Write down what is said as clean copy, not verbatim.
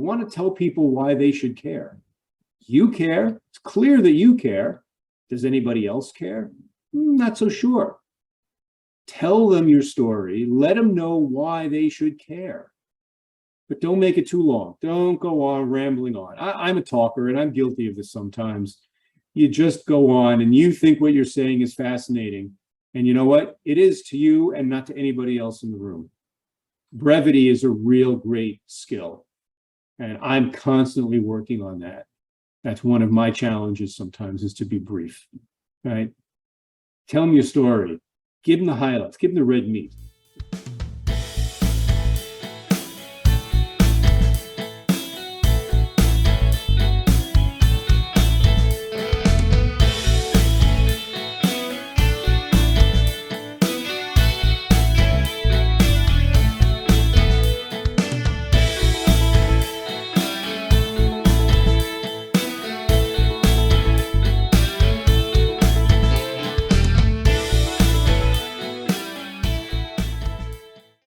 want to tell people why they should care. You care. It's clear that you care. Does anybody else care? Not so sure. Tell them your story. Let them know why they should care. But don't make it too long. Don't go on rambling on. I'm a talker, and I'm guilty of this sometimes. You just go on, and you think what you're saying is fascinating. And you know what? It is to you and not to anybody else in the room. Brevity is a real great skill. And I'm constantly working on that. That's one of my challenges sometimes, is to be brief, right? Tell them your story. Give them the highlights. Give them the red meat.